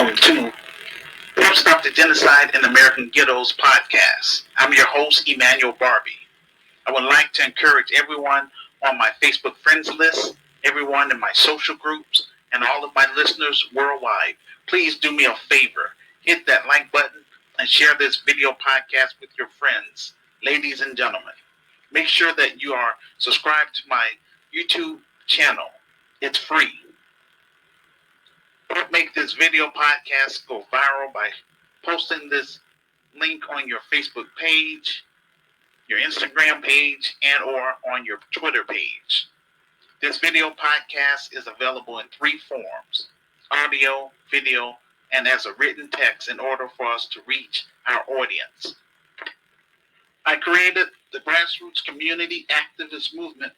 welcome to Help Stop the Genocide in American Ghettos podcast. I'm your host, Emmanuel Barbee. I would like to encourage everyone on my Facebook friends list, everyone in my social groups, and all of my listeners worldwide. Please do me a favor. Hit that like button and share this video podcast with your friends. Ladies and gentlemen, make sure that you are subscribed to my YouTube channel. It's free. Help make this video podcast go viral by posting this link on your Facebook page, your Instagram page, and or on your Twitter page. This video podcast is available in three forms: audio, video, and as a written text in order for us to reach our audience. I created the Grassroots Community Activist Movement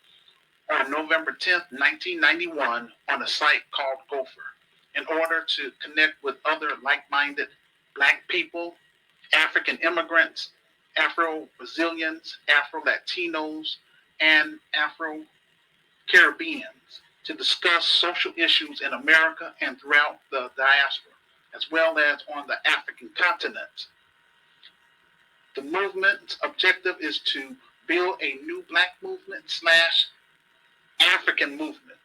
on November 10th, 1991 on a site called Gopher in order to connect with other like-minded Black people, African immigrants, Afro-Brazilians, Afro-Latinos, and Afro-Caribbeans to discuss social issues in America and throughout the diaspora, as well as on the African continent. The movement's objective is to build a new Black movement / African movement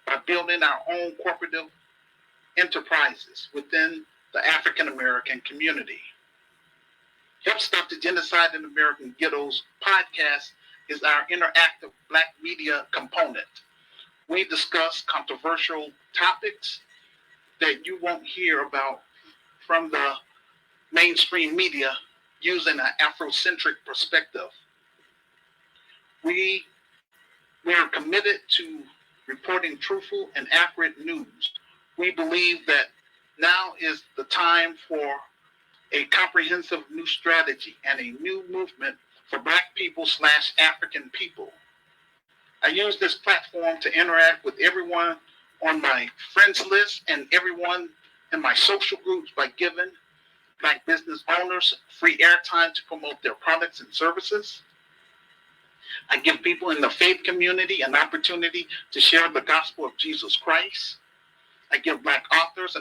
by building our own cooperative enterprises within the African American community. Help Stop the Genocide in American Ghettos podcast is our interactive Black media component. We discuss controversial topics that you won't hear about from the mainstream media using an Afrocentric perspective. We are committed to reporting truthful and accurate news. We believe that now is the time for a comprehensive new strategy and a new movement for Black people / African people. I use this platform to interact with everyone on my friends list and everyone in my social groups by giving Black business owners free airtime to promote their products and services. I give people in the faith community an opportunity to share the gospel of Jesus Christ. I give Black authors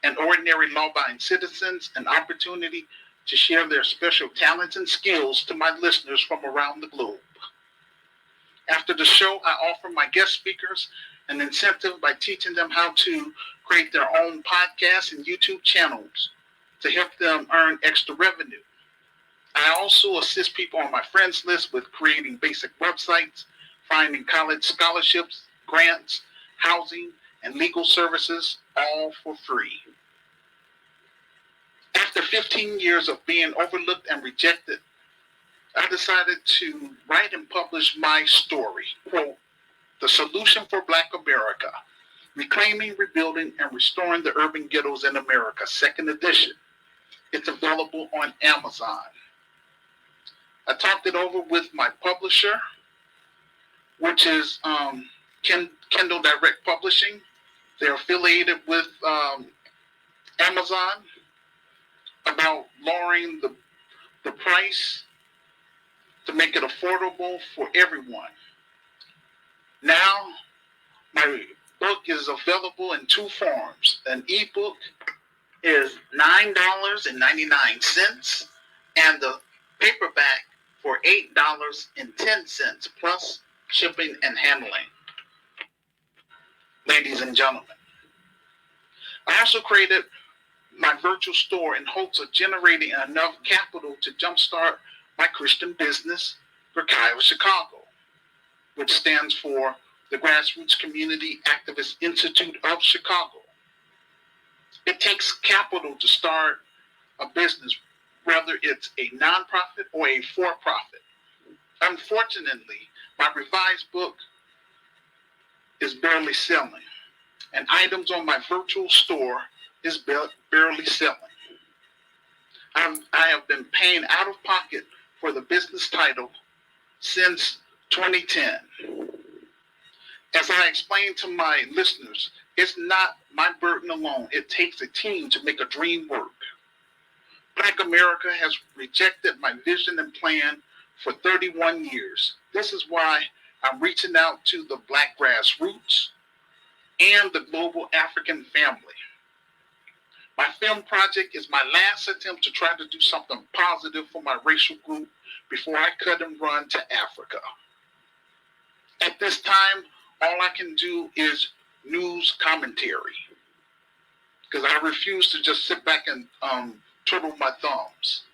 and ordinary law-abiding citizens an opportunity to share their special talents and skills to my listeners from around the globe. After the show, I offer my guest speakers an incentive by teaching them how to create their own podcasts and YouTube channels to help them earn extra revenue. I also assist people on my friends list with creating basic websites, finding college scholarships, grants, housing, and legal services, all for free. After 15 years of being overlooked and rejected, I decided to write and publish my story, quote, The Solution for Black America, Reclaiming, Rebuilding, and Restoring the Urban Ghettos in America, second edition. It's available on Amazon. I talked it over with my publisher, which is Kindle Direct Publishing. They're affiliated with Amazon about lowering the price to make it affordable for everyone. Now, my book is available in two forms. An ebook is $9.99, and the paperback for $8.10 plus shipping and handling. Ladies and gentlemen, I also created my virtual store in hopes of generating enough capital to jumpstart my Christian business, Ghettos Chicago, which stands for the Grassroots Community Activist Institute of Chicago. It takes capital to start a business, whether it's a nonprofit or a for-profit. Unfortunately, my revised book is barely selling, and items on my virtual store is barely selling. I have been paying out of pocket for the business title since 2010. As I explained to my listeners, it's not my burden alone. It takes a team to make a dream work. Black America has rejected my vision and plan for 31 years. This is why I'm reaching out to the Black grassroots and the global African family. My film project is my last attempt to try to do something positive for my racial group before I cut and run to Africa. At this time, all I can do is news commentary because I refuse to just sit back and twiddle my thumbs.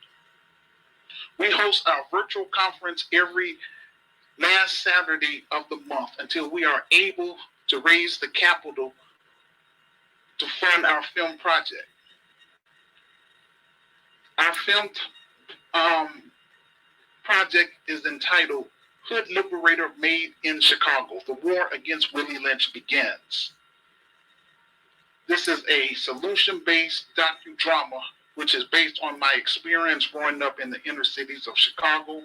We host our virtual conference every last Saturday of the month until we are able to raise the capital to fund our film project. Our film project is entitled Hood Liberator Made in Chicago, The War Against Willie Lynch Begins. This is a solution-based docudrama which is based on my experience growing up in the inner cities of Chicago.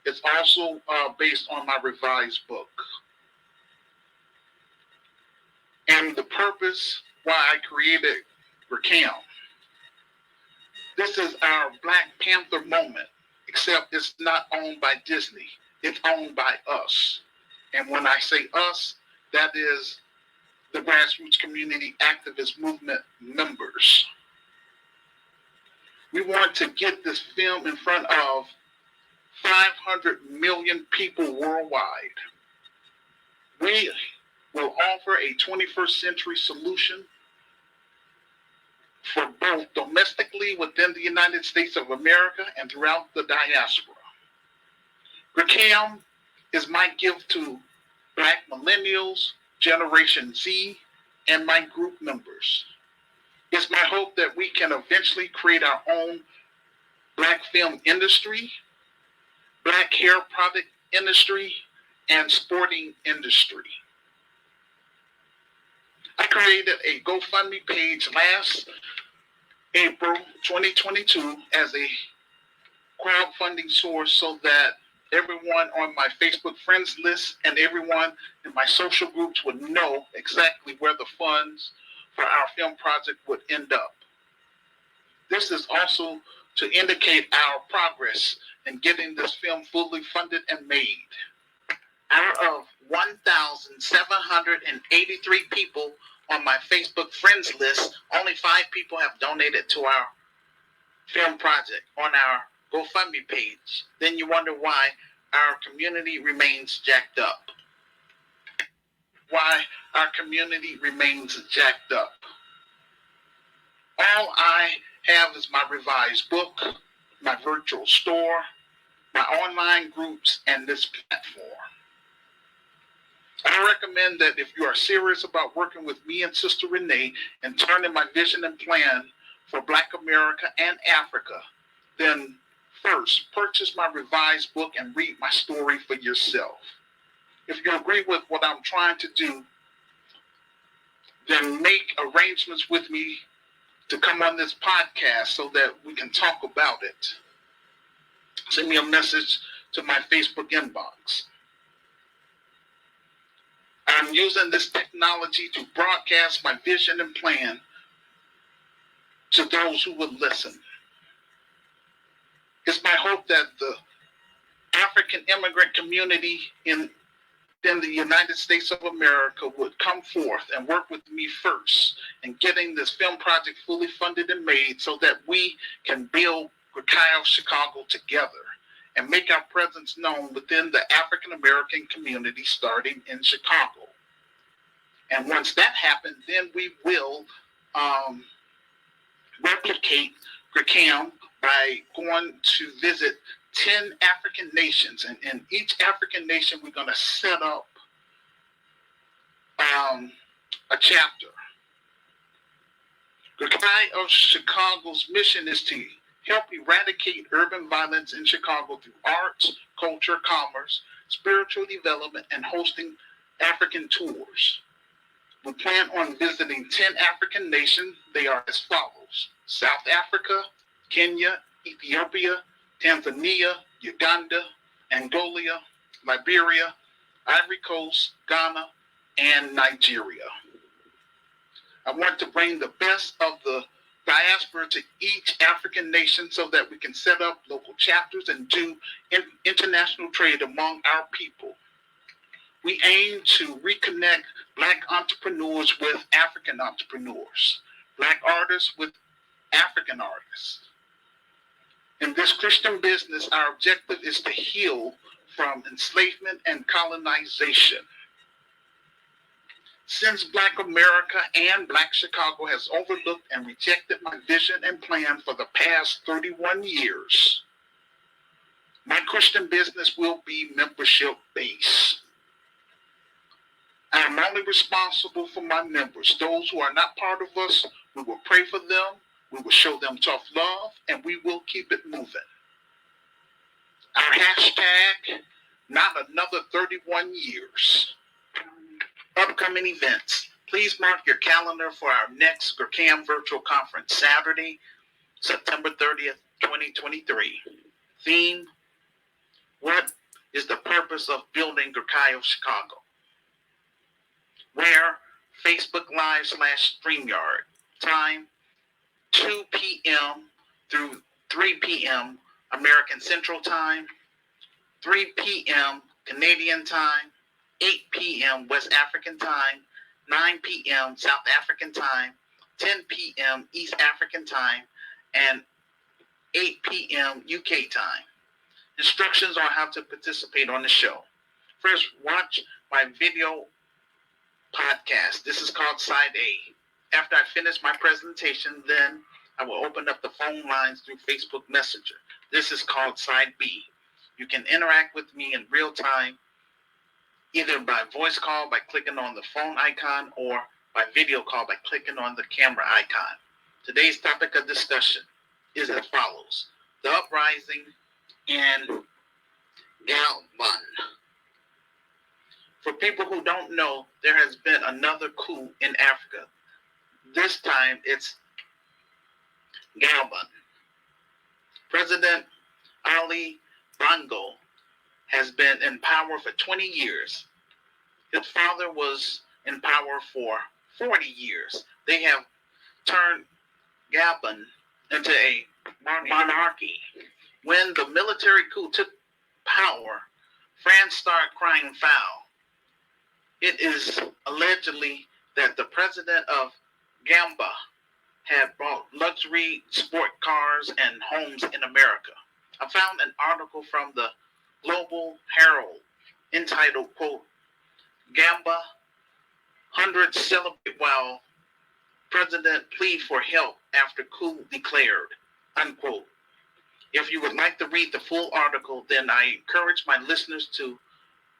It's also based on my revised book. And the purpose why I created Recam. This is our Black Panther moment, except it's not owned by Disney. It's owned by us. And when I say us, that is the grassroots community activist movement members. We want to get this film in front of 500 million people worldwide. We will offer a 21st century solution for both domestically within the United States of America and throughout the diaspora. Recam is my gift to Black millennials, Generation Z, and my group members. It's my hope that we can eventually create our own Black film industry, Black hair product industry, and sporting industry. I created a GoFundMe page last April 2022 as a crowdfunding source so that everyone on my Facebook friends list and everyone in my social groups would know exactly where the funds for our film project would end up. This is also to indicate our progress in getting this film fully funded and made. Out of 1,783 people on my Facebook friends list, only 5 people have donated to our film project on our GoFundMe page. Then you wonder why our community remains jacked up. Why our community remains jacked up. All I have is my revised book, my virtual store, my online groups, and this platform. I recommend that if you are serious about working with me and Sister Renee and turning my vision and plan for Black America and Africa, then first, purchase my revised book and read my story for yourself. If you agree with what I'm trying to do, then make arrangements with me to come on this podcast so that we can talk about it. Send me a message to my Facebook inbox. I'm using this technology to broadcast my vision and plan to those who will listen. It's my hope that the African immigrant community in the United States of America would come forth and work with me first in getting this film project fully funded and made so that we can build Grecaio Chicago together and make our presence known within the African American community starting in Chicago. And once that happens, then we will replicate Recam by going to visit 10 African nations. And in each African nation, we're going to set up a chapter. Grecaio Chicago's mission is to help eradicate urban violence in Chicago through arts, culture, commerce, spiritual development, and hosting African tours. We plan on visiting 10 African nations. They are as follows: South Africa, Kenya, Ethiopia, Tanzania, Uganda, Angola, Liberia, Ivory Coast, Ghana, and Nigeria. I want to bring the best of the diaspora to each African nation so that we can set up local chapters and do international trade among our people. We aim to reconnect Black entrepreneurs with African entrepreneurs, Black artists with African artists. In this Christian business, our objective is to heal from enslavement and colonization. Since Black America and Black Chicago has overlooked and rejected my vision and plan for the past 31 years, my Christian business will be membership-based. I am only responsible for my members. Those who are not part of us, we will pray for them, we will show them tough love, and we will keep it moving. Our hashtag, not another 31 years. Upcoming events. Please mark your calendar for our next GRCAM virtual conference, Saturday, September 30th, 2023. Theme, what is the purpose of building GRCAI Chicago? Where, Facebook Live /StreamYard. Time, 2 p.m. through 3 p.m. American Central Time, 3 p.m. Canadian Time, 8 p.m. West African Time, 9 p.m. South African Time, 10 p.m. East African Time, and 8 p.m. UK Time. Instructions on how to participate on the show. First, watch my video podcast. This is called Side A. After I finish my presentation, then I will open up the phone lines through Facebook Messenger. This is called Side B. You can interact with me in real time, either by voice call by clicking on the phone icon or by video call by clicking on the camera icon. Today's topic of discussion is as follows: the uprising in Gabon. For people who don't know, there has been another coup in Africa. This time it's Gabon. President Ali Bongo has been in power for 20 years. His father was in power for 40 years. They have turned Gabon into a monarchy. When the military coup took power, France started crying foul. It is allegedly that the president of Gambia had bought luxury sport cars and homes in America. I found an article from the Global Herald entitled, quote, Gambia hundreds celebrate while president plead for help after coup declared, unquote. If you would like to read the full article, then I encourage my listeners to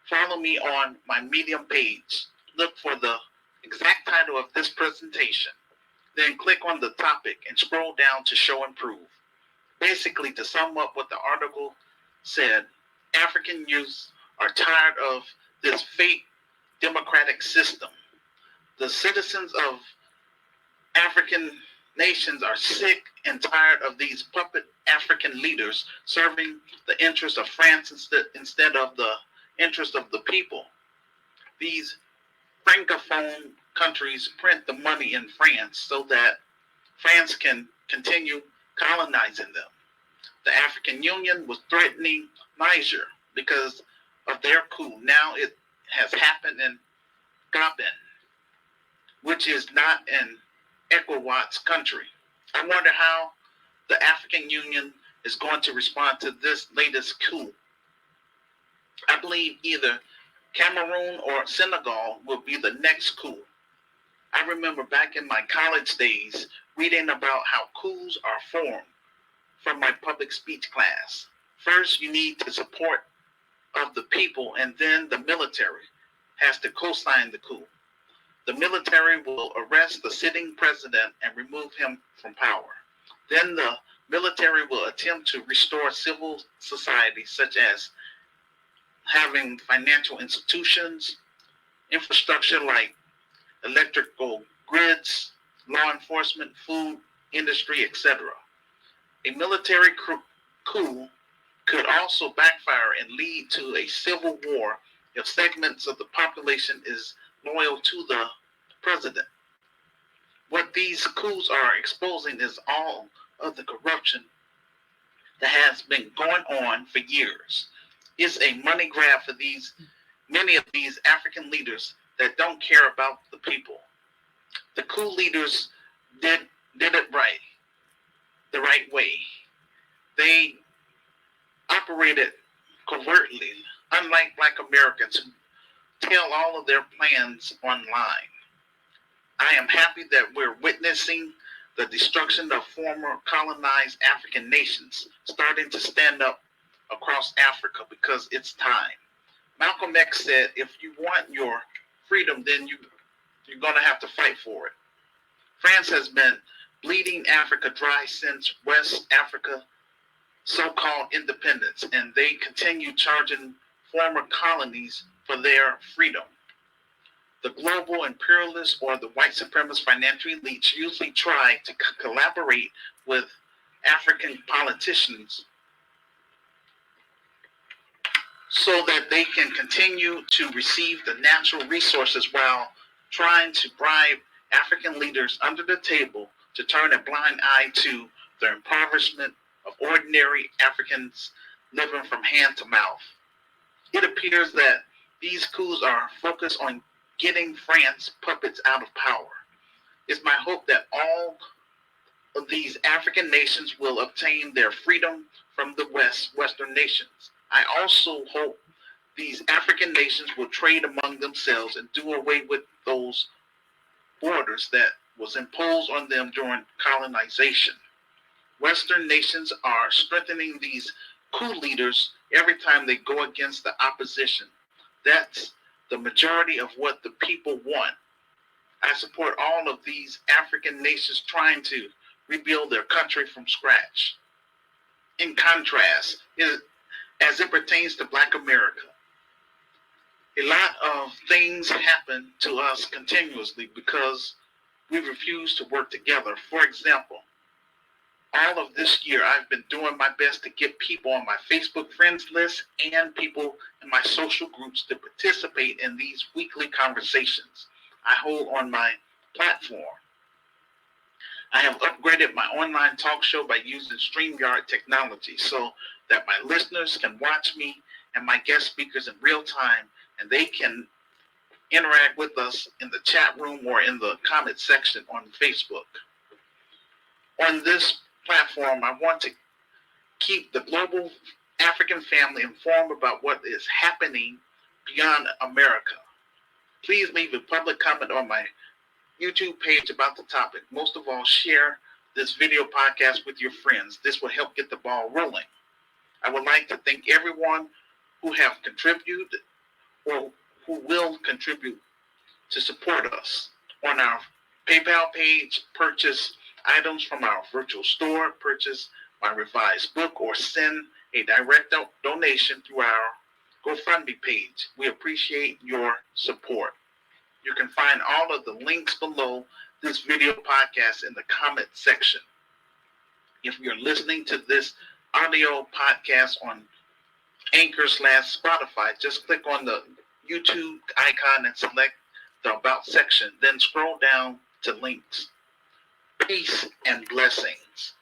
follow me on my Medium page. Look for the exact title of this presentation. Then click on the topic and scroll down to show and prove. Basically, to sum up what the article said, African youth are tired of this fake democratic system. The citizens of African nations are sick and tired of these puppet African leaders serving the interests of France instead of the interest of the people. These francophone countries print the money in France so that France can continue colonizing them. The African Union was threatening Niger because of their coup. Now it has happened in Gabon, which is not an ECOWAS country. I wonder how the African Union is going to respond to this latest coup. I believe either Cameroon or Senegal will be the next coup. I remember back in my college days reading about how coups are formed from my public speech class. First, you need the support of the people, and then the military has to co-sign the coup. The military will arrest the sitting president and remove him from power. Then the military will attempt to restore civil society, such as having financial institutions, infrastructure like electrical grids, law enforcement, food industry, etc. A military coup could also backfire and lead to a civil war if segments of the population is loyal to the president. What these coups are exposing is all of the corruption that has been going on for years. It's a money grab for many of these African leaders that don't care about the people. The coup leaders did it right, the right way. They operated covertly, unlike Black Americans who tell all of their plans online. I am happy that we're witnessing the destruction of former colonized African nations starting to stand up across Africa because it's time. Malcolm X said, if you want your freedom, then you're going to have to fight for it. France has been bleeding Africa dry since West Africa so-called independence, and they continue charging former colonies for their freedom. The global imperialists or the white supremacist financial elites usually try to collaborate with African politicians so that they can continue to receive the natural resources while trying to bribe African leaders under the table to turn a blind eye to the impoverishment of ordinary Africans living from hand to mouth. It appears that these coups are focused on getting France puppets out of power. It's my hope that all of these African nations will obtain their freedom from the Western nations. I also hope these African nations will trade among themselves and do away with those borders that was imposed on them during colonization. Western nations are strengthening these coup leaders every time they go against the opposition. That's the majority of what the people want. I support all of these African nations trying to rebuild their country from scratch. In contrast, as it pertains to Black America, a lot of things happen to us continuously because we refuse to work together. For example, all of this year, I've been doing my best to get people on my Facebook friends list and people in my social groups to participate in these weekly conversations I hold on my platform. I have upgraded my online talk show by using StreamYard technology so that my listeners can watch me and my guest speakers in real time, and they can interact with us in the chat room or in the comment section on Facebook. On this platform, I want to keep the global African family informed about what is happening beyond America. Please leave a public comment on my YouTube page about the topic. Most of all, share this video podcast with your friends. This will help get the ball rolling. I would like to thank everyone who have contributed or who will contribute to support us. On our PayPal page, purchase items from our virtual store, purchase my revised book, or send a direct donation through our GoFundMe page. We appreciate your support. You can find all of the links below this video podcast in the comment section. If you're listening to this audio podcast on Anchor/Spotify, just click on the YouTube icon and select the About section, then scroll down to links. Peace and blessings.